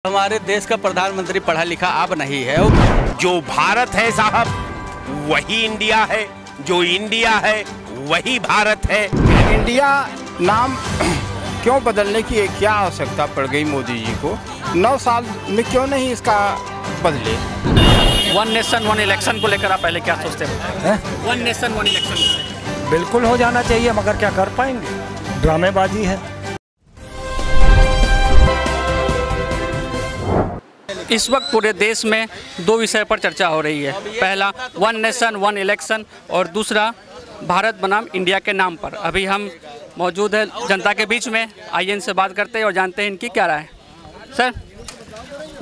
हमारे देश का प्रधानमंत्री पढ़ा लिखा अब नहीं है। जो भारत है साहब वही इंडिया है, जो इंडिया है वही भारत है। इंडिया नाम क्यों बदलने की क्या आवश्यकता पड़ गई मोदी जी को? 9 साल में क्यों नहीं इसका बदले? वन नेशन वन इलेक्शन को लेकर आप पहले क्या सोचते हैं? वन नेशन वन इलेक्शन बिल्कुल हो जाना चाहिए, मगर क्या कर पाएंगे? ड्रामेबाजी है। इस वक्त पूरे देश में दो विषय पर चर्चा हो रही है। पहला वन नेशन वन इलेक्शन और दूसरा भारत बनाम इंडिया के नाम पर। अभी हम मौजूद है जनता के बीच में, आइए इनसे बात करते हैं और जानते हैं इनकी क्या राय है। Sir,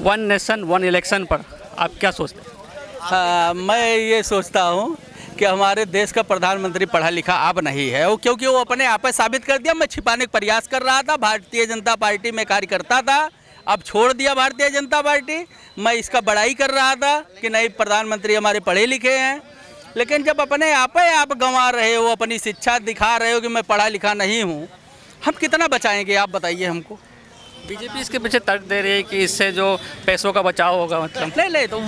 one nation one election पर आप क्या सोचते हैं? मैं ये सोचता हूँ कि हमारे देश का प्रधानमंत्री पढ़ा लिखा अब नहीं है, क्योंकि वो अपने आप पे साबित कर दिया। मैं छिपाने का प्रयास कर रहा था, भारतीय जनता पार्टी में कार्य करता था, अब छोड़ दिया भारतीय जनता पार्टी। मैं इसका बड़ाई कर रहा था कि नहीं, प्रधानमंत्री हमारे पढ़े लिखे हैं, लेकिन जब अपने आप गंवा रहे हो, अपनी शिक्षा दिखा रहे हो कि मैं पढ़ा लिखा नहीं हूँ, हम कितना बचाएंगे आप बताइए हमको। बीजेपी इसके पीछे तर्क दे रही है कि इससे जो पैसों का बचाव होगा, मतलब नहीं तो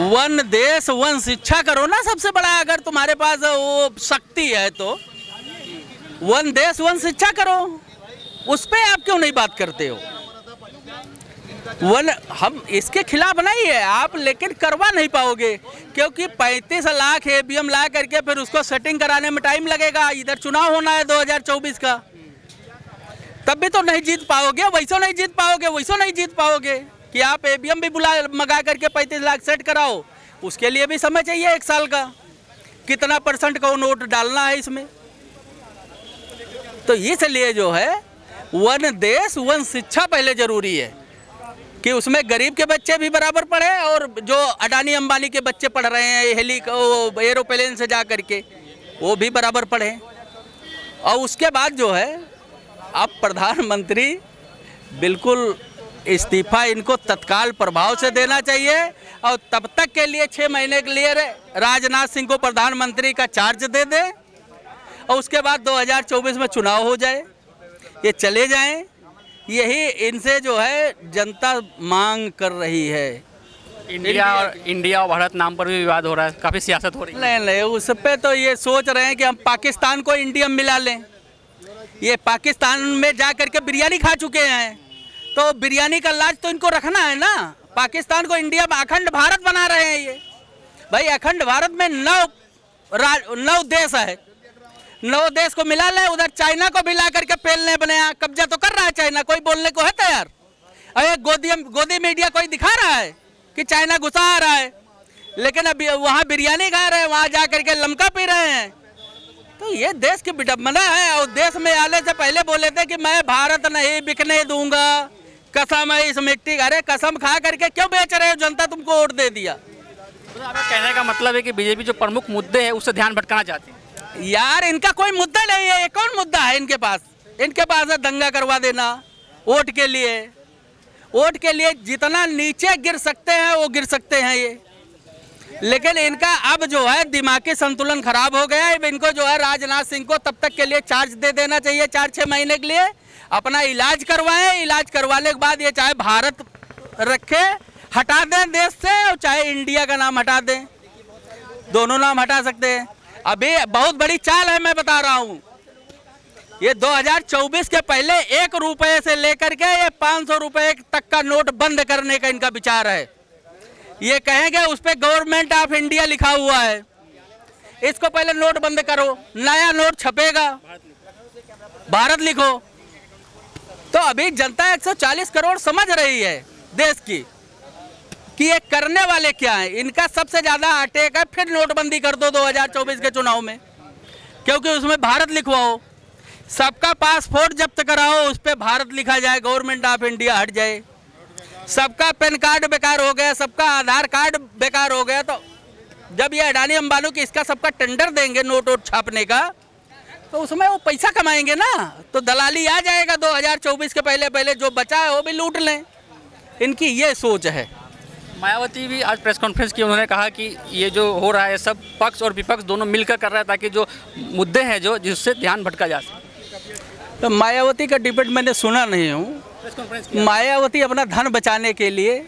वन देश वन शिक्षा करो ना सबसे बड़ा। अगर तुम्हारे पास वो शक्ति है तो वन देश वन शिक्षा करो, उस पर आप क्यों नहीं बात करते हो? हम इसके खिलाफ नहीं है आप, लेकिन करवा नहीं पाओगे, क्योंकि 35 लाख ईवीएम ला करके फिर उसको सेटिंग कराने में टाइम लगेगा। इधर चुनाव होना है 2024 का, तब भी तो नहीं जीत पाओगे। वैसो नहीं जीत पाओगे, वैसो नहीं जीत पाओगे कि आप ईवीएम भी मंगा करके 35 लाख सेट कराओ। उसके लिए भी समय चाहिए 1 साल का। कितना % का नोट डालना है इसमें, तो इसलिए जो है वन देश वन शिक्षा पहले जरूरी है कि उसमें गरीब के बच्चे भी बराबर पढ़े और जो अडानी अंबानी के बच्चे पढ़ रहे हैं एरोप्लेन से जा करके, वो भी बराबर पढ़े। और उसके बाद जो है अब प्रधानमंत्री बिल्कुल इस्तीफा इनको तत्काल प्रभाव से देना चाहिए, और तब तक के लिए 6 महीने के लिए राजनाथ सिंह को प्रधानमंत्री का चार्ज दे दे, और उसके बाद 2024 में चुनाव हो जाए, ये चले जाएं। यही इनसे जो है जनता मांग कर रही है। इंडिया और भारत नाम पर भी विवाद हो रहा है, काफ़ी सियासत हो रही है। नहीं, उस पे तो ये सोच रहे हैं कि हम पाकिस्तान को इंडिया में मिला लें। ये पाकिस्तान में जा करके बिरयानी खा चुके हैं, तो बिरयानी का लाज तो इनको रखना है ना। पाकिस्तान को इंडिया में अखंड भारत बना रहे हैं ये। भाई अखंड भारत में 9 देश है, 9 देश को मिला ले। उधर चाइना को भी ला करके पेलने बने, कब्जा तो कर रहा है चाइना, कोई बोलने को है तैयार? अरे गोदी मीडिया कोई दिखा रहा है कि चाइना गुस्सा आ रहा है, लेकिन अभी वहाँ बिरयानी खा रहे हैं, वहाँ जा करके लमका पी रहे हैं। तो ये देश की विडम्बना है। और देश में आने से पहले बोले थे कि मैं भारत नहीं बिकने दूंगा, कसम है इस मिट्टी। अरे कसम खा करके क्यों बेच रहे हो? जनता तुमको वोट दे दिया। तो आपका कहने का मतलब है कि बीजेपी जो प्रमुख मुद्दे हैं उससे ध्यान भटकाना चाहती है? यार इनका कोई मुद्दा नहीं है। ये कौन मुद्दा है इनके पास? इनके पास है दंगा करवा देना वोट के लिए। वोट के लिए जितना नीचे गिर सकते हैं वो गिर सकते हैं ये, लेकिन इनका अब जो है दिमागी संतुलन खराब हो गया है। इनको जो है राजनाथ सिंह को तब तक के लिए चार्ज दे देना चाहिए, 4-6 महीने के लिए अपना इलाज करवाएं। इलाज करवाने के बाद ये चाहे भारत रखे हटा दें देश से, और चाहे इंडिया का नाम हटा दें, दोनों नाम हटा सकते हैं। अभी बहुत बड़ी चाल है, मैं बता रहा हूँ। ये 2024 के पहले 1 रुपये से लेकर के ये 500 रुपये तक का नोट बंद करने का इनका विचार है। ये कहेंगे उस पर गवर्नमेंट ऑफ इंडिया लिखा हुआ है, इसको पहले नोट बंद करो, नया नोट छपेगा, भारत लिखो। तो अभी जनता 140 करोड़ समझ रही है देश की कि ये करने वाले क्या है। इनका सबसे ज़्यादा अटैक है फिर नोटबंदी कर दो 2024 के चुनाव में, क्योंकि उसमें भारत लिखवाओ, सबका पासपोर्ट जब्त कराओ, उस पर भारत लिखा जाए, गवर्नमेंट ऑफ इंडिया हट जाए। सबका पैन कार्ड बेकार हो गया, सबका आधार कार्ड बेकार हो गया। तो जब ये अडानी अंबानी की इसका सबका टेंडर देंगे नोट वोट छापने का, तो उसमें वो पैसा कमाएंगे ना, तो दलाली आ जाएगा। 2024 के पहले जो बचा है वो भी लूट लें। इनकी ये सोच है। मायावती भी आज प्रेस कॉन्फ्रेंस की, उन्होंने कहा कि ये जो हो रहा है सब पक्ष और विपक्ष दोनों मिलकर कर रहा है, ताकि जो मुद्दे हैं जो जिससे ध्यान भटका जा सके। तो मायावती का डिबेट मैंने सुना नहीं हूँ, मायावती अपना धन बचाने के लिए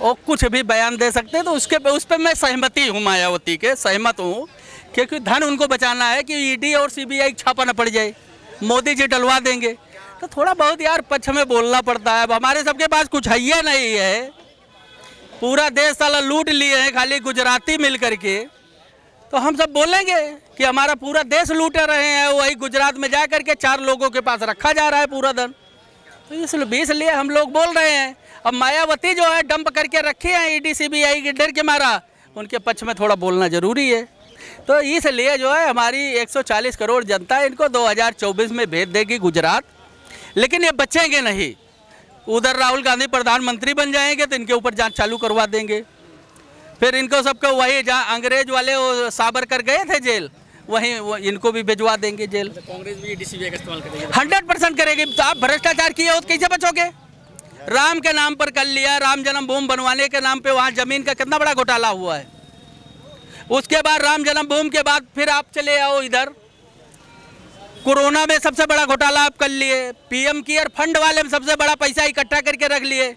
और कुछ भी बयान दे सकते हैं, तो उस पर मैं सहमति हूँ, मायावती के सहमत हूँ, क्योंकि धन उनको बचाना है कि ईडी और सीबीआई छापा न पड़ जाए, मोदी जी डलवा देंगे। तो थोड़ा बहुत यार पक्ष में बोलना पड़ता है। अब हमारे सबके पास कुछ है नहीं है, पूरा देश साला लूट लिए हैं खाली गुजराती मिल करके, तो हम सब बोलेंगे कि हमारा पूरा देश लूटे रहे हैं, वही गुजरात में जा करके 4 लोगों के पास रखा जा रहा है पूरा धन। तो इसलिए हम लोग बोल रहे हैं। अब मायावती जो है डंप करके रखे हैं ईडी सीबीआई के डर के मारा, उनके पक्ष में थोड़ा बोलना जरूरी है। तो इसलिए जो है हमारी 140 करोड़ जनता इनको 2024 में भेज देगी गुजरात, लेकिन ये बचेंगे नहीं। उधर राहुल गांधी प्रधानमंत्री बन जाएंगे तो इनके ऊपर जांच चालू करवा देंगे, फिर इनको सबको वही जहाँ अंग्रेज वाले वो साबरकर गए थे जेल, वहीं इनको भी भिजवा देंगे जेल। कांग्रेस भी ईडी सीबीआई का इस्तेमाल करेगी, 100% करेगी। तो आप भ्रष्टाचार किए हो तो कैसे बचोगे? राम के नाम पर कर लिया, राम जन्मभूमि बनवाने के नाम पे वहाँ जमीन का कितना बड़ा घोटाला हुआ है। उसके बाद राम जन्मभूमि के बाद फिर आप चले आओ इधर, कोरोना में सबसे बड़ा घोटाला आप कर लिए, पीएम केयर फंड वाले में सबसे बड़ा पैसा इकट्ठा करके रख लिए।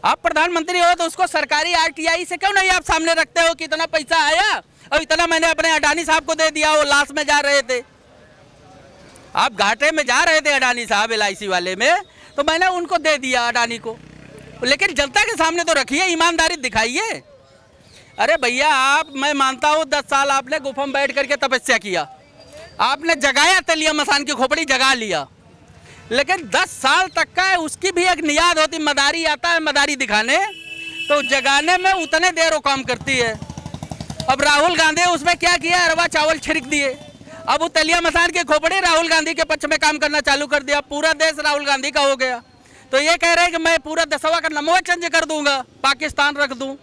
आप प्रधानमंत्री हो तो उसको सरकारी आरटीआई से क्यों नहीं आप सामने रखते हो कि इतना पैसा आया और इतना मैंने अपने अडानी साहब को दे दिया, वो लाश में जा रहे थे, आप घाटे में जा रहे थे अडानी साहब LIC वाले में, तो मैंने उनको दे दिया अडानी को। लेकिन जनता के सामने तो रखिए, ईमानदारी दिखाइए। अरे भैया आप, मैं मानता हूँ 10 साल आपने गुफा में बैठ करके तपस्या किया, आपने जगाया तेलिया मसान की खोपड़ी जगा लिया, लेकिन 10 साल तक का उसकी भी एक नियाद होती, मदारी आता है मदारी दिखाने, तो जगाने में उतने देर वो काम करती है। अब राहुल गांधी उसमें क्या किया, अरवा चावल छिड़क दिए, अब वो तेलिया मसान की खोपड़ी राहुल गांधी के पक्ष में काम करना चालू कर दिया, पूरा देश राहुल गांधी का हो गया। तो ये कह रहे हैं कि मैं पूरा दसवा का नमवा चेंज कर दूंगा, पाकिस्तान रख दूं,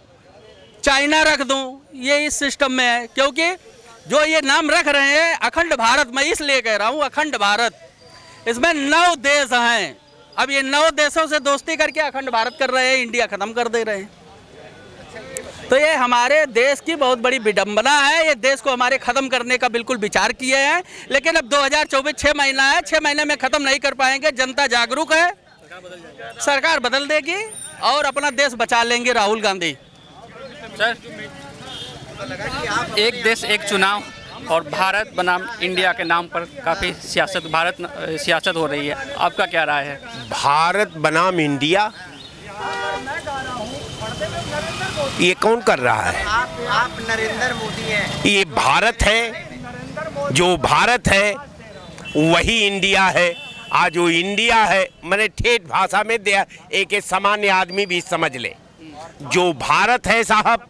चाइना रख दूं, ये इस सिस्टम में है। क्योंकि जो ये नाम रख रहे हैं अखंड भारत, मैं इसलिए कह रहा हूँ अखंड भारत, इसमें 9 देश हैं। अब ये 9 देशों से दोस्ती करके अखंड भारत कर रहे हैं, इंडिया खत्म कर दे रहे हैं। तो ये हमारे देश की बहुत बड़ी विडंबना है। ये देश को हमारे खत्म करने का बिल्कुल विचार किए हैं, लेकिन अब 2024 6 महीना है, 6 महीने में खत्म नहीं कर पाएंगे। जनता जागरूक है, सरकार बदल देगी और अपना देश बचा लेंगे राहुल गांधी। सर, एक देश एक चुनाव और भारत बनाम इंडिया के नाम पर काफ़ी सियासत हो रही है, आपका क्या राय है? भारत बनाम इंडिया ये कौन कर रहा है? आप नरेंद्र मोदी हैं। ये भारत है, जो भारत है वही इंडिया है। आज वो इंडिया है, मैंने ठेठ भाषा में दिया, एक सामान्य आदमी भी समझ ले। जो भारत है साहब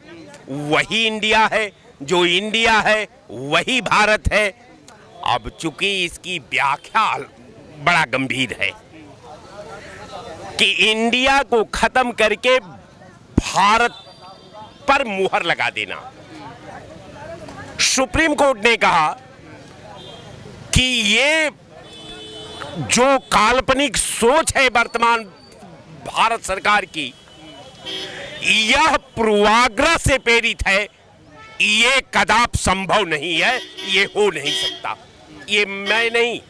वही इंडिया है, जो इंडिया है वही भारत है। अब चूंकि इसकी व्याख्या बड़ा गंभीर है कि इंडिया को खत्म करके भारत पर मुहर लगा देना। सुप्रीम कोर्ट ने कहा कि ये जो काल्पनिक सोच है वर्तमान भारत सरकार की, यह पूर्वाग्रह से प्रेरित है, ये कदाप संभव नहीं है, ये हो नहीं सकता। ये मैं नहीं,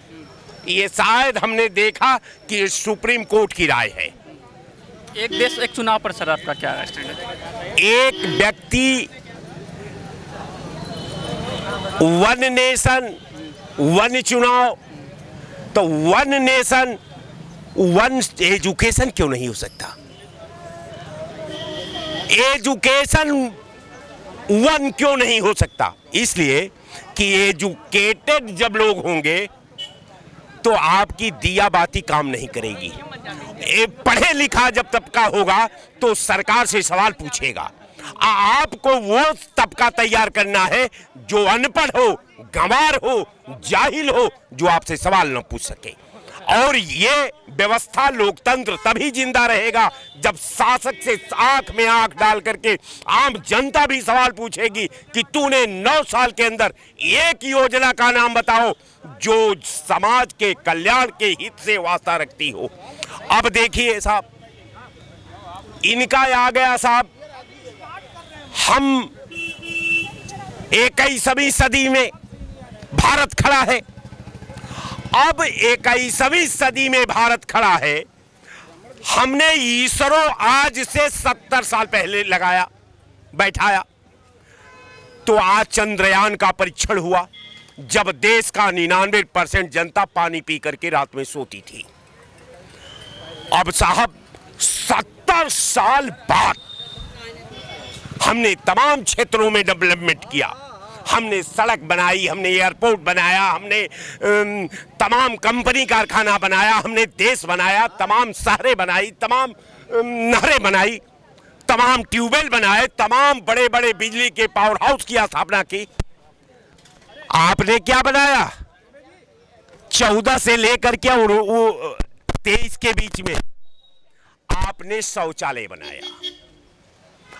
ये शायद हमने देखा कि सुप्रीम कोर्ट की राय है। एक देश एक चुनाव पर सर आपका क्या स्टैंड है? एक व्यक्ति, वन नेशन वन चुनाव, तो वन नेशन वन एजुकेशन क्यों नहीं हो सकता? एजुकेशन वन क्यों नहीं हो सकता? इसलिए कि एजुकेटेड जब लोग होंगे तो आपकी दिया बाती काम नहीं करेगी। पढ़े लिखा जब तबका होगा तो सरकार से सवाल पूछेगा। आपको वो तबका तैयार करना है जो अनपढ़ हो, गंवार हो, जाहिल हो, जो आपसे सवाल न पूछ सके। और ये व्यवस्था लोकतंत्र तभी जिंदा रहेगा जब शासक से आंख में आंख डाल करके आम जनता भी सवाल पूछेगी कि तूने 9 साल के अंदर एक योजना का नाम बताओ जो समाज के कल्याण के हित से वास्ता रखती हो। अब देखिए साहब, इनका आ गया साहब, हम 21वीं सदी में भारत खड़ा है। अब 21वीं सदी में भारत खड़ा है, हमने इसरो आज से 70 साल पहले बैठाया, तो आज चंद्रयान का परीक्षण हुआ जब देश का 99% जनता पानी पी करके रात में सोती थी। अब साहब 70 साल बाद हमने तमाम क्षेत्रों में डेवलपमेंट किया, हमने सड़क बनाई, हमने एयरपोर्ट बनाया, हमने तमाम कंपनी कारखाना बनाया, हमने देश बनाया, तमाम शहरें बनाई, तमाम नहरें बनाई, तमाम ट्यूबवेल बनाए, तमाम बड़े बड़े बिजली के पावर हाउस की स्थापना की। आपने क्या बनाया? 14 से लेकर के और 23 के बीच में आपने शौचालय बनाया।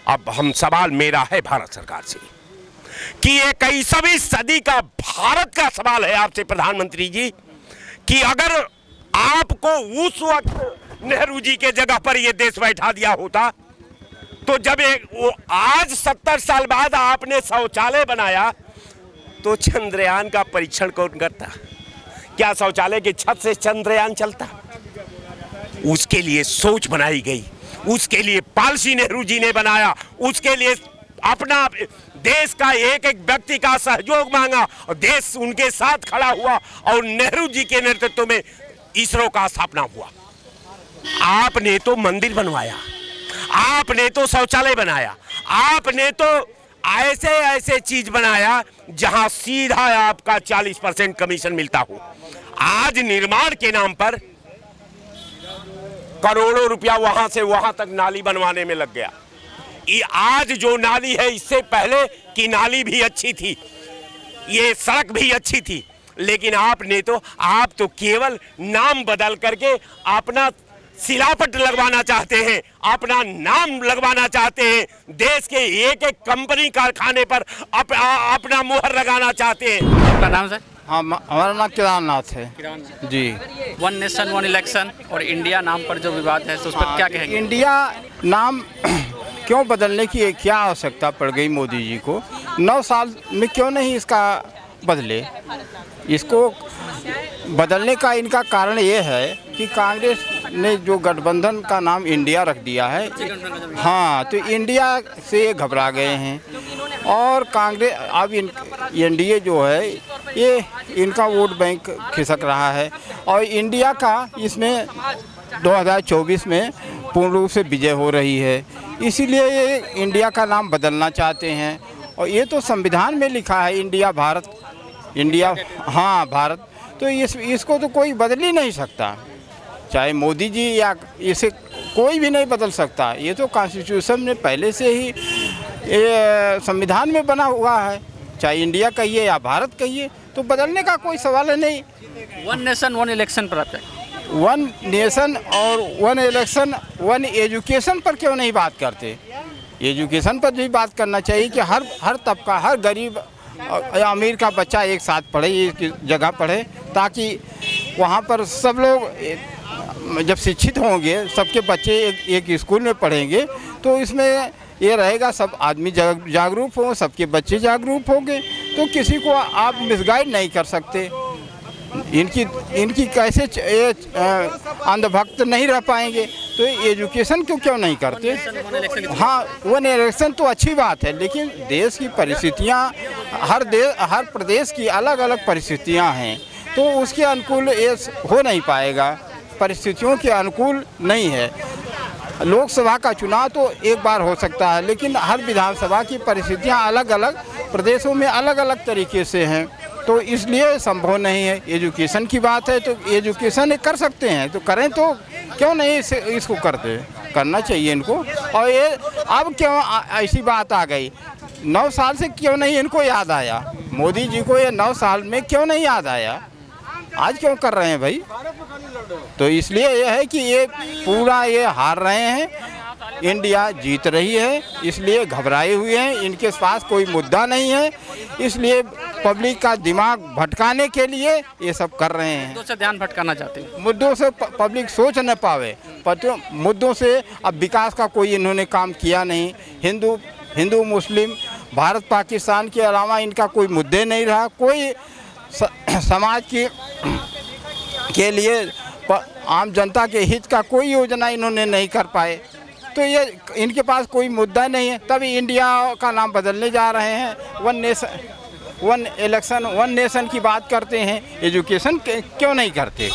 अब हम सवाल मेरा है भारत सरकार से कि 21वीं सदी का भारत का सवाल है आपसे प्रधानमंत्री जी, कि अगर आपको उस वक्त नेहरू जी के जगह पर यह देश बैठा दिया होता, तो जब वो आज 70 साल बाद आपने शौचालय बनाया, तो चंद्रयान का परीक्षण कौन करता? क्या शौचालय की छत से चंद्रयान चलता? उसके लिए सोच बनाई गई, उसके लिए पॉलिसी नेहरू जी ने बनाया, उसके लिए अपना देश का एक एक व्यक्ति का सहयोग मांगा और देश उनके साथ खड़ा हुआ और नेहरू जी के नेतृत्व में इसरो का स्थापना हुआ। आपने तो मंदिर बनवाया, आपने तो शौचालय बनाया, आपने तो ऐसे ऐसे चीज बनाया जहां सीधा आपका 40% कमीशन मिलता हो। आज निर्माण के नाम पर करोड़ों रुपया वहां से वहां तक नाली बनवाने में लग गया। ये आज जो नाली है, इससे पहले की नाली भी अच्छी थी, ये सड़क भी अच्छी थी, लेकिन आप तो केवल नाम बदल करके अपना सिलापट लगवाना चाहते हैं, अपना नाम लगवाना चाहते हैं, देश के एक एक कंपनी कारखाने पर अपना मुहर लगाना चाहते हैं। आपका नाम सर? हाँ, हमारा नाम केदारनाथ है जी। वन नेशन वन इलेक्शन और इंडिया नाम पर जो विवाद है, तो उस पर क्या कहेंगे? इंडिया नाम क्यों बदलने की क्या आवश्यकता पड़ गई मोदी जी को? 9 साल में क्यों नहीं इसका बदले? इसको बदलने का इनका कारण ये है कि कांग्रेस ने जो गठबंधन का नाम इंडिया रख दिया है, हाँ, तो इंडिया से ये घबरा गए हैं और कांग्रेस अब एनडीए जो है ये इनका वोट बैंक खिसक रहा है और इंडिया का इसमें 2024 में पूर्ण रूप से विजय हो रही है, इसीलिए ये इंडिया का नाम बदलना चाहते हैं। और ये तो संविधान में लिखा है इंडिया भारत, इंडिया, हाँ भारत, तो इसको तो कोई बदल ही नहीं सकता, चाहे मोदी जी या इसे कोई भी नहीं बदल सकता। ये तो कॉन्स्टिट्यूशन में पहले से ही संविधान में बना हुआ है, चाहे इंडिया कहिए या भारत कहिए, तो बदलने का कोई सवाल नहीं। वन नेशन वन इलेक्शन पर आप वन नेशन और वन इलेक्शन, वन एजुकेशन पर क्यों नहीं बात करते? एजुकेशन पर भी बात करना चाहिए कि हर तबका, हर गरीब या अमीर का बच्चा एक साथ पढ़े, एक जगह पढ़े, ताकि वहाँ पर सब लोग जब शिक्षित होंगे, सबके बच्चे एक स्कूल में पढ़ेंगे, तो इसमें ये रहेगा सब आदमी जागरूक हों, सबके बच्चे जागरूक होंगे, तो किसी को आप मिसगाइड नहीं कर सकते। इनकी कैसे अंधभक्त नहीं रह पाएंगे, तो एजुकेशन क्यों नहीं करते? हाँ, वन इलेक्शन तो अच्छी बात है, लेकिन देश की परिस्थितियाँ, हर प्रदेश की अलग अलग परिस्थितियाँ हैं, तो उसके अनुकूल ये हो नहीं पाएगा, परिस्थितियों के अनुकूल नहीं है। लोकसभा का चुनाव तो एक बार हो सकता है, लेकिन हर विधानसभा की परिस्थितियाँ अलग अलग प्रदेशों में अलग अलग तरीके से हैं, तो इसलिए संभव नहीं है। एजुकेशन की बात है तो एजुकेशन कर सकते हैं, तो करें, तो क्यों नहीं इसको करते? करना चाहिए इनको। और ये अब क्यों ऐसी बात आ गई? 9 साल से क्यों नहीं इनको याद आया? मोदी जी को ये 9 साल में क्यों नहीं याद आया? आज क्यों कर रहे हैं भाई? तो इसलिए ये है कि ये पूरा ये हार रहे हैं, इंडिया जीत रही है, इसलिए घबराए हुए हैं, इनके पास कोई मुद्दा नहीं है, इसलिए पब्लिक का दिमाग भटकाने के लिए ये सब कर रहे हैं। मुद्दों से ध्यान भटकाना चाहते हैं, मुद्दों से पब्लिक सोच न पावे, पर मुद्दों से अब विकास का कोई इन्होंने काम किया नहीं। हिंदू मुस्लिम, भारत पाकिस्तान के अलावा इनका कोई मुद्दे नहीं रहा, कोई समाज के लिए आम जनता के हित का कोई योजना इन्होंने नहीं कर पाए, तो ये इनके पास कोई मुद्दा नहीं है। तभी इंडिया का नाम बदलने जा रहे हैं। One nation one election one nation की बात करते हैं, एजुकेशन क्यों नहीं करते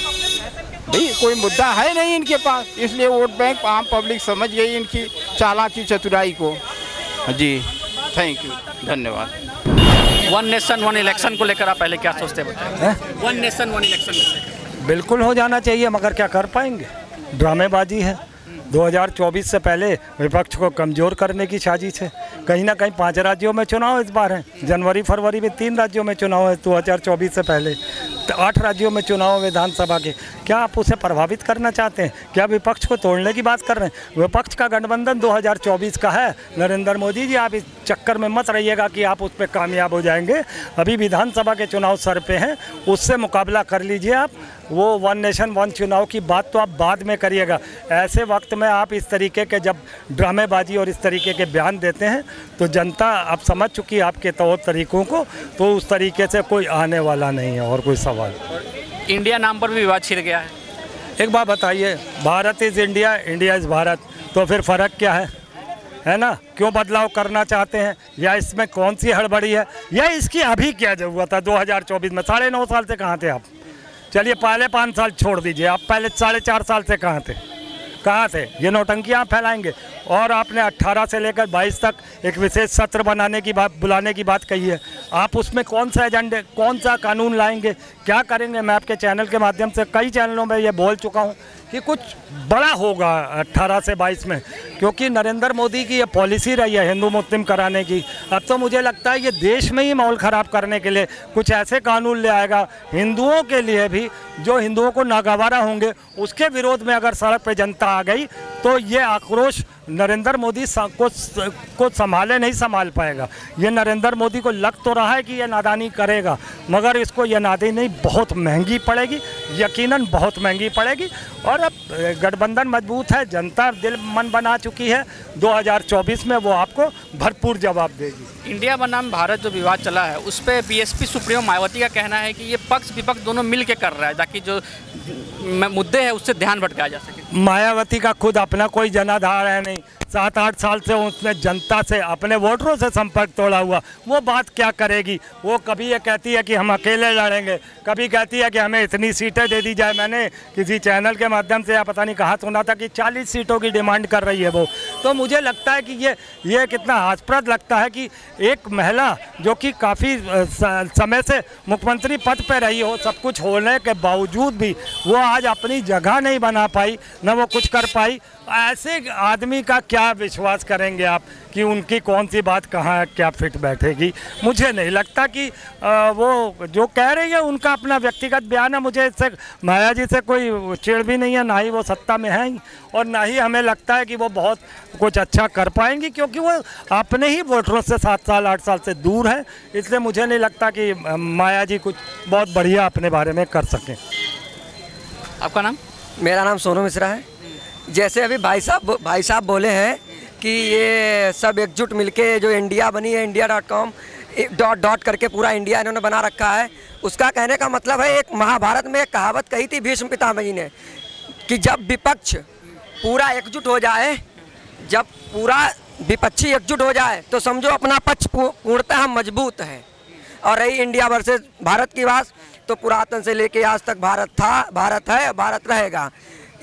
भाई? कोई मुद्दा है नहीं इनके पास, इसलिए वोट बैंक आम पब्लिक समझ गई इनकी चालाकी चतुराई को। जी थैंक यू, धन्यवाद। वन नेशन वन इलेक्शन को लेकर आप पहले क्या सोचते हैं? वन नेशन वन इलेक्शन बिल्कुल हो जाना चाहिए, मगर क्या कर पाएंगे? ड्रामेबाजी है। 2024 से पहले विपक्ष को कमज़ोर करने की साजिश है। कहीं ना कहीं 5 राज्यों में चुनाव इस बार है, जनवरी फरवरी में 3 राज्यों में चुनाव है 2024 से पहले, तो 8 राज्यों में चुनाव विधानसभा के। क्या आप उसे प्रभावित करना चाहते हैं? क्या विपक्ष को तोड़ने की बात कर रहे हैं? विपक्ष का गठबंधन 2024 का है। नरेंद्र मोदी जी, आप इस चक्कर में मत रहिएगा कि आप उस पर कामयाब हो जाएंगे। अभी विधानसभा के चुनाव सर पे हैं, उससे मुकाबला कर लीजिए आप। वो वन नेशन वन चुनाव की बात तो आप बाद में करिएगा। ऐसे वक्त में आप इस तरीके के जब ड्रामेबाजी और इस तरीके के बयान देते हैं तो जनता अब समझ चुकी है आपके तौर तरीकों को, तो उस तरीके से कोई आने वाला नहीं है। और कोई सवाल? इंडिया नाम पर भी विवाद छिड़ गया है। एक बात बताइए, Bharat is India, India is Bharat, तो फिर फ़र्क क्या है ना? क्यों बदलाव करना चाहते हैं? या इसमें कौन सी हड़बड़ी है? या इसकी अभी क्या ज़रूरत है 2024 में? 9.5 साल से कहाँ थे आप? चलिए पहले 5 साल छोड़ दीजिए, आप पहले 4.5 साल से कहाँ थे? ये नौटंकी आप फैलाएंगे। और आपने 18 से लेकर 22 तक एक विशेष सत्र बुलाने की बात कही है। आप उसमें कौन सा एजेंडे, कौन सा कानून लाएंगे, क्या करेंगे? मैं आपके चैनल के माध्यम से कई चैनलों में ये बोल चुका हूँ कि कुछ बड़ा होगा 18 से 22 में, क्योंकि नरेंद्र मोदी की ये पॉलिसी रही है हिंदू मुस्लिम कराने की। अब तो मुझे लगता है ये देश में ही माहौल ख़राब करने के लिए कुछ ऐसे कानून ले आएगा हिंदुओं के लिए भी, जो हिंदुओं को नागवारा होंगे। उसके विरोध में अगर सड़क पर जनता आ गई तो ये आक्रोश नरेंद्र मोदी को संभाल पाएगा। ये नरेंद्र मोदी को लग तो रहा है कि ये नादानी करेगा, मगर इसको ये नादानी बहुत महंगी पड़ेगी, यकीनन बहुत महंगी पड़ेगी। और अब गठबंधन मजबूत है, जनता दिल मन बना चुकी है। 2024 में वो आपको भरपूर जवाब देगी। इंडिया बनाम भारत जो विवाद चला है उस पर बीएसपी सुप्रीमो मायावती का कहना है कि ये पक्ष विपक्ष दोनों मिल के कर रहा है ताकि जो मुद्दे हैं उससे ध्यान भटकाया जा सके। मायावती का खुद अपना कोई जनाधार है नहीं। 7-8 साल से उसने जनता से, अपने वोटरों से संपर्क तोड़ा हुआ। वो बात क्या करेगी? वो कभी ये कहती है कि हम अकेले लड़ेंगे, कभी कहती है कि हमें इतनी सीटें दे दी जाए। मैंने किसी चैनल के माध्यम से या पता नहीं कहाँ सुना था कि 40 सीटों की डिमांड कर रही है वो। तो मुझे लगता है कि ये कितना हास्यास्पद लगता है कि एक महिला जो कि काफ़ी समय से मुख्यमंत्री पद पर रही हो, सब कुछ होने के बावजूद भी वो आज अपनी जगह नहीं बना पाई, न वो कुछ कर पाई। ऐसे आदमी का क्या विश्वास करेंगे आप कि उनकी कौन सी बात कहाँ क्या फिट बैठेगी? मुझे नहीं लगता कि वो जो कह रही है उनका अपना व्यक्तिगत बयान है। मुझे इससे माया जी से कोई चिढ़ भी नहीं है, ना ही वो सत्ता में हैं और ना ही हमें लगता है कि वो बहुत कुछ अच्छा कर पाएंगी, क्योंकि वो अपने ही वोटरों से 7 साल 8 साल से दूर है। इसलिए मुझे नहीं लगता कि माया जी कुछ बहुत बढ़िया अपने बारे में कर सकें। आपका नाम? मेरा नाम सोनू मिश्रा है। जैसे अभी भाई साहब बोले हैं कि ये सब एकजुट मिलके जो इंडिया बनी है, india.com डॉट करके पूरा इंडिया इन्होंने बना रखा है। उसका कहने का मतलब है, एक महाभारत में एक कहावत कही थी भीष्म पितामह जी ने कि जब विपक्ष पूरा एकजुट हो जाए, जब पूरा विपक्षी एकजुट हो जाए तो समझो अपना पक्ष पूर्णतः मजबूत है। और रही इंडिया वर्सेस भारत की बात, तो पुरातन से लेके आज तक भारत था, भारत है, भारत रहेगा।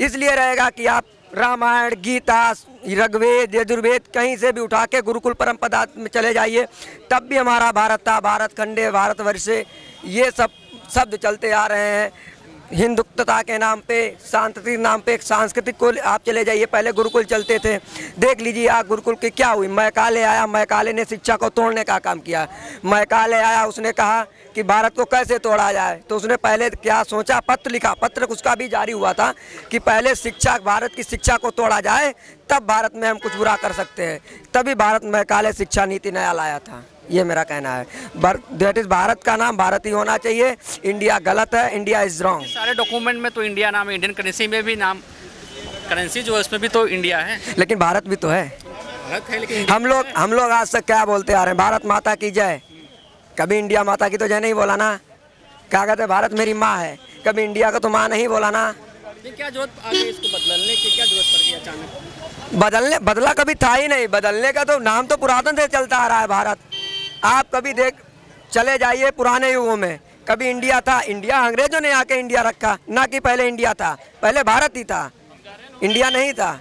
इसलिए रहेगा कि आप रामायण, गीता, ऋग्वेद, यजुर्वेद कहीं से भी उठा के गुरुकुल परंपरा में चले जाइए, तब भी हमारा भारत था, भारत खंडे, भारतवर्षे, ये सब शब्द चलते आ रहे हैं। हिंदुत्वता के नाम पे, शांति नाम पे, एक सांस्कृतिक को आप चले जाइए, पहले गुरुकुल चलते थे। देख लीजिए आप गुरुकुल की क्या हुई। मैकाले आया, मैकाले ने शिक्षा को तोड़ने का काम किया। मैकाले आया, उसने कहा कि भारत को कैसे तोड़ा जाए, तो उसने पहले क्या सोचा, पत्र लिखा। पत्र उसका भी जारी हुआ था कि पहले शिक्षा, भारत की शिक्षा को तोड़ा जाए, तब भारत में हम कुछ बुरा कर सकते हैं। तभी भारत मैकाले शिक्षा नीति नया लाया था। ये मेरा कहना है। दैट इज़ भारत का नाम भारत ही होना चाहिए। इंडिया गलत है, इंडिया इज़ रॉन्ग। सारे डॉक्यूमेंट में तो इंडिया नाम है, इंडियन करेंसी में भी नाम, करेंसी जो है उसमें भी तो इंडिया है, लेकिन भारत भी तो है। भारत है लेकिन हम लोग आज तक क्या बोलते आ रहे हैं, भारत माता की जय। कभी इंडिया माता की तो जय नहीं बोला ना। क्या कहते हैं, भारत मेरी माँ है। कभी इंडिया का तो माँ नहीं बोला ना। क्या जरूरत आ गई इसको बदलने की, क्या जरूरत पड़ गई अचानक? बदला कभी था ही नहीं। बदलने का तो नाम तो पुरातन से चलता आ रहा है भारत। आप कभी चले जाइए पुराने युगों में, कभी इंडिया था, इंडिया अंग्रेजों ने आके इंडिया रखा, ना कि पहले इंडिया था। पहले भारत ही था, इंडिया नहीं था।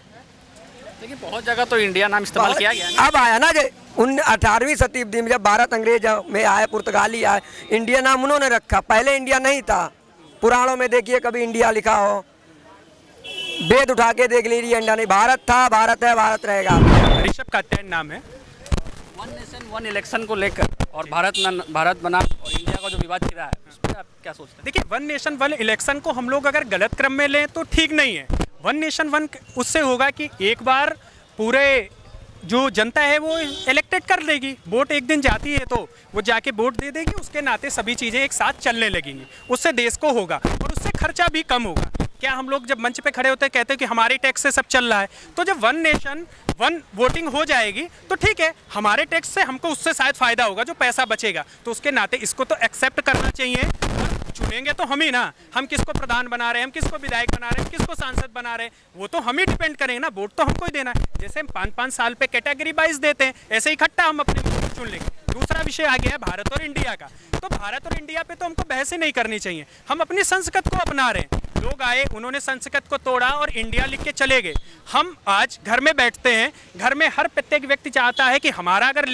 लेकिन बहुत जगह तो इंडिया नाम इस्तेमाल किया गया। अब आया ना, 18वीं शताब्दी में जब भारत अंग्रेज में आए, पुर्तगाली आए, इंडिया नाम उन्होंने रखा। पहले इंडिया नहीं था। पुराणों में देखिए कभी इंडिया लिखा हो, वेद उठा के देख लीजिए, इंडिया नहीं, भारत था, भारत है, भारत रहेगा। ऋषभ कात्यायन नाम है। वन नेशन वन इलेक्शन को लेकर और भारत बनाम और इंडिया का जो विवाद छिड़ा है, उस पर आप क्या सोचते हैं? देखिए, वन नेशन वन इलेक्शन को हम लोग अगर गलत क्रम में लें तो ठीक नहीं है। वन नेशन वन उससे होगा कि एक बार पूरे जो जनता है वो इलेक्टेड कर लेगी। वोट एक दिन जाती है तो वो जाके वोट दे देगी, उसके नाते सभी चीज़ें एक साथ चलने लगेंगी। उससे देश को होगा और उससे खर्चा भी कम होगा। क्या हम लोग जब मंच पे खड़े होते हैं कहते हैं कि हमारे टैक्स से सब चल रहा है, तो जब वन नेशन वन वोटिंग हो जाएगी तो ठीक है, हमारे टैक्स से हमको उससे शायद फ़ायदा होगा, जो पैसा बचेगा। तो उसके नाते इसको तो एक्सेप्ट करना चाहिए। और चुनेंगे तो हम ही ना, हम किसको प्रधान बना रहे हैं, हम किसको विधायक बना रहे हैं, किसको सांसद बना रहे हैं, वो तो हम ही डिपेंड करेंगे ना। वोट तो हमको ही देना है। जैसे हम 5-5 साल पे कैटेगरी वाइज देते हैं, ऐसे इकट्ठा हम अपने वोट चुन लेंगे। दूसरा विषय आ गया है भारत और इंडिया का। तो भारत और इंडिया पे तो हमको बहस ही नहीं करनी चाहिए। हम अपनी संस्कृत को अपना रहे हैं। लोग आए, उन्होंने संस्कृत को तोड़ा और इंडिया लिख के चले गए। हम आज घर में बैठते हैं, घर में हर प्रत्येक व्यक्ति चाहता है कि हमारा अगर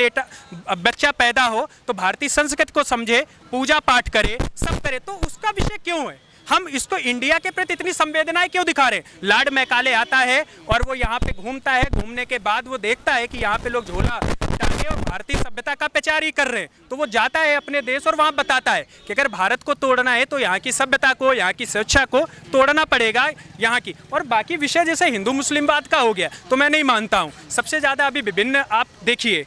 बच्चा पैदा हो तो भारतीय संस्कृत को समझे, पूजा पाठ करे, सब करे। तो उसका विषय क्यों है? हम इसको इंडिया के प्रति इतनी संवेदनाएं क्यों दिखा रहे हैं? लॉर्ड मैकाले आता है और वो यहाँ पे घूमता है, घूमने के बाद वो देखता है कि यहाँ पे लोग झोला टांगे और भारतीय सभ्यता का प्रचार ही कर रहे हैं, तो वो जाता है अपने देश और वहाँ बताता है कि अगर भारत को तोड़ना है तो यहाँ की सभ्यता को, यहाँ की शिक्षा को तोड़ना पड़ेगा यहाँ की। और बाकी विषय जैसे हिंदू मुस्लिमवाद का हो गया तो मैं नहीं मानता हूँ। सबसे ज़्यादा अभी विभिन्न आप देखिए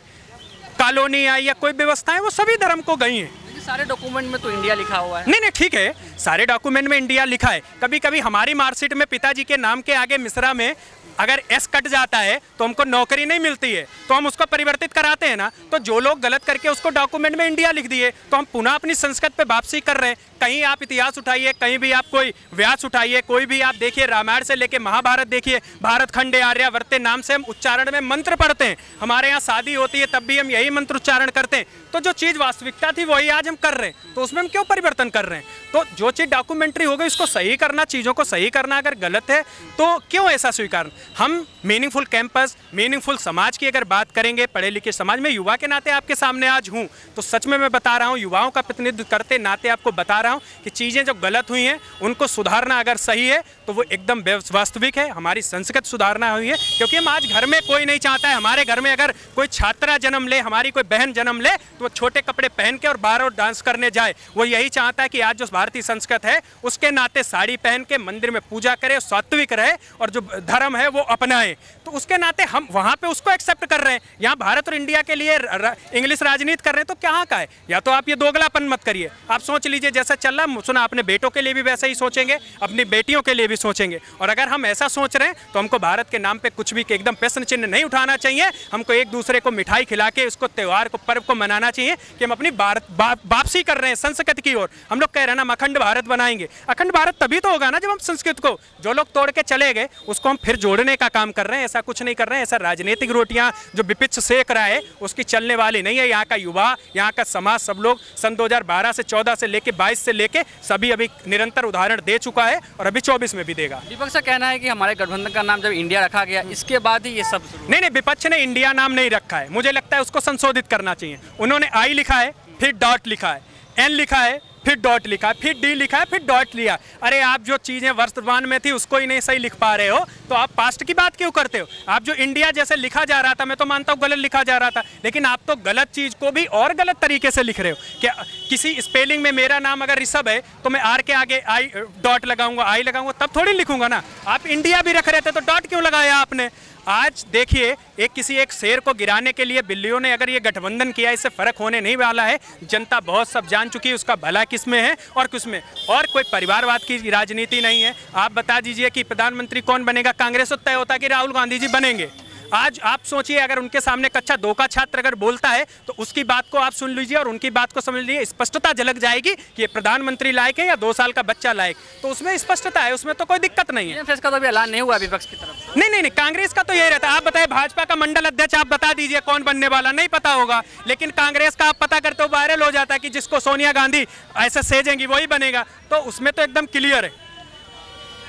कॉलोनी आई या कोई व्यवस्था है, वो सभी धर्म को गई हैं। सारे डॉक्यूमेंट में तो इंडिया लिखा हुआ है। नहीं ठीक है, सारे डॉक्यूमेंट में इंडिया लिखा है। कभी कभी हमारी मार्कशीट में पिताजी के नाम के आगे मिश्रा में अगर एस कट जाता है तो हमको नौकरी नहीं मिलती है, तो हम उसको परिवर्तित कराते हैं ना। तो जो लोग गलत करके उसको डॉक्यूमेंट में इंडिया लिख दिए, तो हम पुनः अपनी संस्कृत पे वापसी कर रहे हैं। कहीं आप इतिहास उठाइए, कहीं भी आप कोई व्यास उठाइए, कोई भी आप देखिए, रामायण से लेके महाभारत देखिए, भारत खंडे आर्यावर्ते नाम से हम उच्चारण में मंत्र पढ़ते हैं। हमारे यहाँ शादी होती है तब भी हम यही मंत्र उच्चारण करते हैं। तो जो चीज़ वास्तविकता थी वही आज हम कर रहे हैं, तो उसमें हम क्यों परिवर्तन कर रहे हैं? तो जो चीज़ डॉक्यूमेंट्री हो गई उसको सही करना, चीज़ों को सही करना। अगर गलत है तो क्यों ऐसा स्वीकार? हम मीनिंगफुल कैंपस, मीनिंगफुल समाज की अगर बात करेंगे, पढ़े लिखे समाज में युवा के नाते आपके सामने आज हूँ, तो सच में मैं बता रहा हूँ, युवाओं का प्रतिनिधित्व करते नाते आपको बता रहा हूँ कि चीज़ें जो गलत हुई हैं उनको सुधारना अगर सही है तो वो एकदम वास्तविक है। हमारी संस्कृत सुधारना हुई है, क्योंकि हम आज घर में कोई नहीं चाहता है हमारे घर में अगर कोई छात्रा जन्म ले, हमारी कोई बहन जन्म ले, तो वो छोटे कपड़े पहन के और बाहर और डांस करने जाए। वो यही चाहता है कि आज जो भारतीय संस्कृत है उसके नाते साड़ी पहन के मंदिर में पूजा करे, सात्विक रहे और जो धर्म है वो अपनाए। तो उसके नाते हम वहाँ पे उसको एक्सेप्ट कर रहे हैं। यहाँ भारत और इंडिया के लिए इंग्लिश राजनीति कर रहे हैं, तो कहाँ का है? या तो आप ये दोगलापन मत करिए। आप सोच लीजिए जैसा चल रहा, सुना अपने बेटों के लिए भी वैसे ही सोचेंगे, अपनी बेटियों के लिए भी सोचेंगे। और अगर हम ऐसा सोच रहे हैं तो हमको भारत के नाम पे कुछ भी एकदम प्रश्न चिन्ह नहीं उठाना चाहिए। हमको एक दूसरे को मिठाई खिला के उसको त्यौहार को, पर्व को मनाना चाहिए कि हम अपनी वापसी कर रहे हैं संस्कृत की ओर। हम लोग कह रहे हैं ना अखंड भारत बनाएंगे। अखंड भारत तभी तो होगा ना जब हम संस्कृत को, जो लोग तोड़ के चले गए, उसको हम फिर जोड़ने का काम कर रहे हैं। ऐसा कुछ नहीं कर रहे हैं। ऐसा राजनीतिक रोटियां जो विपक्ष सेक रहा है उसकी चलने वाली नहीं है। यहाँ का युवा, यहाँ का समाज, सब लोग सन 2012 से 14 से लेके 22 से लेके सभी अभी निरंतर उदाहरण दे चुका है और अभी 24 में भी देगा। विपक्ष का कहना है कि हमारे गठबंधन का नाम जब इंडिया रखा गया इसके बाद ही ये सब नहीं, विपक्ष ने इंडिया नाम नहीं रखा है। मुझे लगता है उसको संशोधित करना चाहिए। उन्होंने आई लिखा है, फिर डॉट लिखा है, एन लिखा है, फिर डॉट लिखा, फिर डी लिखा है, फिर डॉट लिया। अरे आप जो चीज़ें वर्तमान में थी उसको ही नहीं सही लिख पा रहे हो तो आप पास्ट की बात क्यों करते हो? आप जो इंडिया जैसे लिखा जा रहा था, मैं तो मानता हूँ गलत लिखा जा रहा था, लेकिन आप तो गलत चीज़ को भी और गलत तरीके से लिख रहे हो। क्या किसी स्पेलिंग में मेरा नाम अगर ऋषभ है तो मैं आर के आगे आई डॉट लगाऊंगा, आई लगाऊंगा, तब थोड़ी लिखूंगा ना। आप इंडिया भी रख रहे थे तो डॉट क्यों लगाया आपने? आज देखिए, किसी एक शेर को गिराने के लिए बिल्लियों ने अगर ये गठबंधन किया, इससे फर्क होने नहीं वाला है। जनता बहुत सब जान चुकी है उसका भला किस में है और किस में, और कोई परिवारवाद की राजनीति नहीं है। आप बता दीजिए कि प्रधानमंत्री कौन बनेगा? कांग्रेस तो तय होता है कि राहुल गांधी जी बनेंगे। आज आप सोचिए, अगर उनके सामने कक्षा 2 का छात्र अगर बोलता है तो उसकी बात को आप सुन लीजिए और उनकी बात को समझ लीजिए, स्पष्टता झलक जाएगी कि ये प्रधानमंत्री लायक है या 2 साल का बच्चा लायक। तो उसमें स्पष्टता है, उसमें तो कोई दिक्कत नहीं है। का तो अभी ऐलान नहीं हुआ विपक्ष की तरफ से। नहीं, कांग्रेस का तो यही रहता है। आप बताए भाजपा का मंडल अध्यक्ष आप बता दीजिए कौन बनने वाला, नहीं पता होगा। लेकिन कांग्रेस का आप पता करते हो वायरल हो जाता है कि जिसको सोनिया गांधी ऐसे सेजेंगी वही बनेगा, तो उसमें तो एकदम क्लियर है।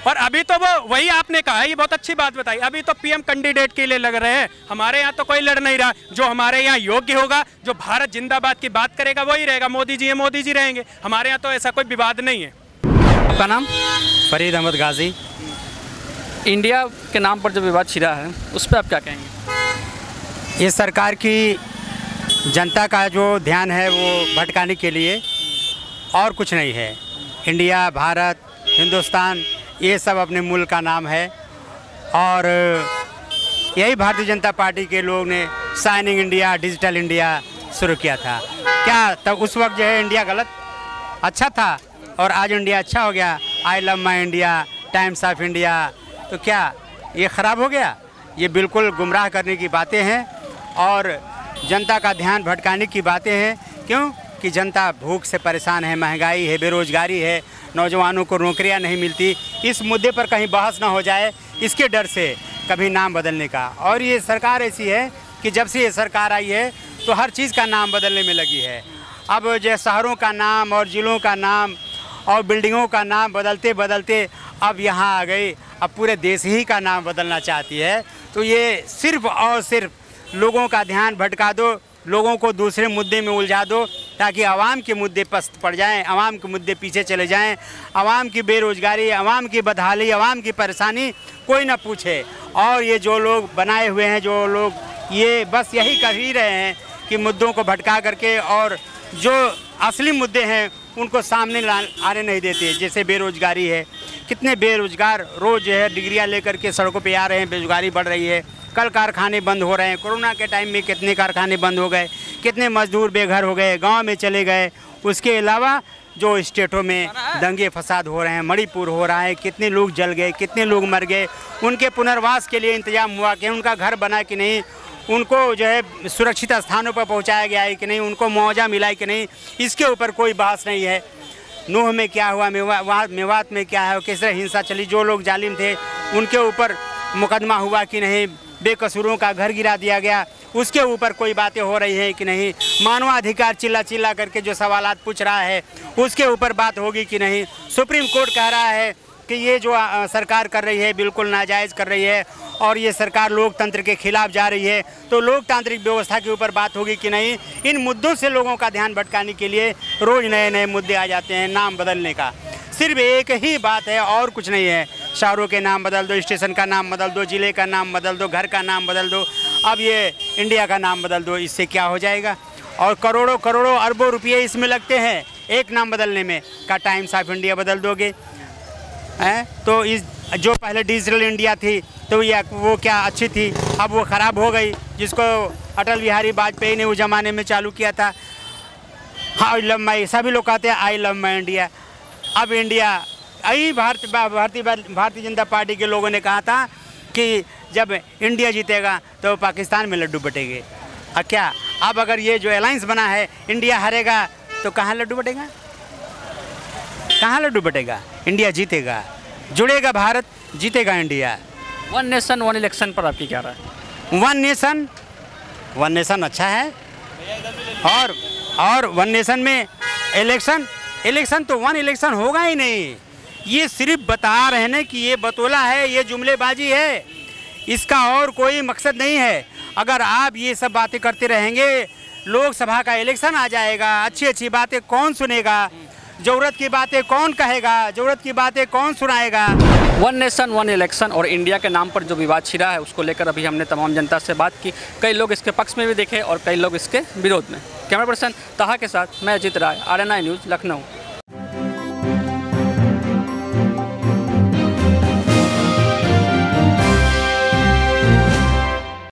और अभी तो वो वही आपने कहा, ये बहुत अच्छी बात बताई, अभी तो पीएम कैंडिडेट के लिए लग रहे हैं। हमारे यहाँ तो कोई लड़ नहीं रहा। जो हमारे यहाँ योग्य होगा, जो भारत जिंदाबाद की बात करेगा वही रहेगा। मोदी जी है, मोदी जी रहेंगे। हमारे यहाँ तो ऐसा कोई विवाद नहीं है। आपका नाम? फरीद अहमद गाजी। इंडिया के नाम पर जो विवाद छिड़ा है उस पर आप क्या कहेंगे? ये सरकार की जनता का जो ध्यान है वो भटकाने के लिए, और कुछ नहीं है। इंडिया, भारत, हिंदुस्तान, ये सब अपने मुल्क का नाम है। और यही भारतीय जनता पार्टी के लोग ने शाइनिंग इंडिया, डिजिटल इंडिया शुरू किया था। क्या तब उस वक्त जो है इंडिया गलत अच्छा था और आज इंडिया अच्छा हो गया? I love my India, times of India, तो क्या ये ख़राब हो गया? ये बिल्कुल गुमराह करने की बातें हैं और जनता का ध्यान भटकाने की बातें हैं। क्यों कि जनता भूख से परेशान है, महंगाई है, बेरोज़गारी है, नौजवानों को नौकरियां नहीं मिलती। इस मुद्दे पर कहीं बहस ना हो जाए, इसके डर से कभी नाम बदलने का। और ये सरकार ऐसी है कि जब से ये सरकार आई है तो हर चीज़ का नाम बदलने में लगी है। अब जो शहरों का नाम और ज़िलों का नाम और बिल्डिंगों का नाम बदलते बदलते अब यहाँ आ गई, अब पूरे देश ही का नाम बदलना चाहती है। तो ये सिर्फ़ और सिर्फ लोगों का ध्यान भटका दो, लोगों को दूसरे मुद्दे में उलझा दो, ताकि आवाम के मुद्दे पस्त पड़ जाएं, आवाम के मुद्दे पीछे चले जाएं। आवाम की बेरोज़गारी, आवाम की बदहाली, आवाम की परेशानी कोई ना पूछे। और ये जो लोग बनाए हुए हैं, जो लोग ये बस यही कर ही रहे हैं कि मुद्दों को भटका करके और जो असली मुद्दे हैं उनको सामने आने नहीं देते। जैसे बेरोज़गारी है, कितने बेरोज़गार रोज़ जो है डिग्रियाँ लेकर के सड़कों पे आ रहे हैं, बेरोज़गारी बढ़ रही है। कल कारखाने बंद हो रहे हैं, कोरोना के टाइम में कितने कारखाने बंद हो गए, कितने मजदूर बेघर हो गए, गांव में चले गए। उसके अलावा जो स्टेटों में दंगे फसाद हो रहे हैं, मणिपुर हो रहा है, कितने लोग जल गए, कितने लोग मर गए, उनके पुनर्वास के लिए इंतजाम हुआ कि उनका घर बना कि नहीं, उनको जो है सुरक्षित स्थानों पर पहुंचाया गया है कि नहीं, उनको मुआवजा मिला है कि नहीं, इसके ऊपर कोई बहस नहीं है। नूह में क्या हुआ, मेवात में क्या है, किस तरह हिंसा चली, जो लोग जालिम थे उनके ऊपर मुकदमा हुआ कि नहीं, बेकसूरों का घर गिरा दिया गया, उसके ऊपर कोई बातें हो रही हैं कि नहीं, मानवाधिकार चिल्ला चिल्ला करके जो सवालात पूछ रहा है उसके ऊपर बात होगी कि नहीं। सुप्रीम कोर्ट कह रहा है कि ये जो सरकार कर रही है बिल्कुल नाजायज़ कर रही है और ये सरकार लोकतंत्र के खिलाफ जा रही है, तो लोकतांत्रिक व्यवस्था के ऊपर बात होगी कि नहीं। इन मुद्दों से लोगों का ध्यान भटकाने के लिए रोज़ नए नए मुद्दे आ जाते हैं। नाम बदलने का सिर्फ एक ही बात है और कुछ नहीं है। शहरों के नाम बदल दो, स्टेशन का नाम बदल दो, ज़िले का नाम बदल दो, घर का नाम बदल दो, अब ये इंडिया का नाम बदल दो। इससे क्या हो जाएगा? और करोड़ों करोड़ों अरबों रुपये इसमें लगते हैं एक नाम बदलने में। का टाइम्स ऑफ इंडिया बदल दोगे हैं? तो इस जो पहले डिजिटल इंडिया थी तो ये वो क्या अच्छी थी, अब वो ख़राब हो गई, जिसको अटल बिहारी वाजपेयी ने उस ज़माने में चालू किया था। आई लव माई, सभी लोग कहते हैं आई लव माई इंडिया। अब इंडिया, यही भारतीय जनता पार्टी के लोगों ने कहा था कि जब इंडिया जीतेगा तो पाकिस्तान में लड्डू बटेंगे। और क्या अब अगर ये जो अलायंस बना है, इंडिया हारेगा तो कहाँ लड्डू बटेगा? कहाँ लड्डू बटेगा? इंडिया जीतेगा, जुड़ेगा भारत, जीतेगा India. One nation one election पर आपकी क्या राय? वन नेशन अच्छा है। और वन नेशन में इलेक्शन तो वन इलेक्शन होगा ही नहीं। ये सिर्फ बता रहे हैं कि ये बतौला है, ये जुमलेबाजी है, इसका और कोई मकसद नहीं है। अगर आप ये सब बातें करते रहेंगे, लोकसभा का इलेक्शन आ जाएगा, अच्छी अच्छी बातें कौन सुनेगा, ज़रूरत की बातें कौन कहेगा, ज़रूरत की बातें कौन सुनाएगा। वन नेशन वन इलेक्शन और इंडिया के नाम पर जो विवाद छिड़ा है उसको लेकर अभी हमने तमाम जनता से बात की। कई लोग इसके पक्ष में भी देखे और कई लोग इसके विरोध में। कैमरा पर्सन ताहा के साथ मैं अजित राय, RNI न्यूज़, लखनऊ।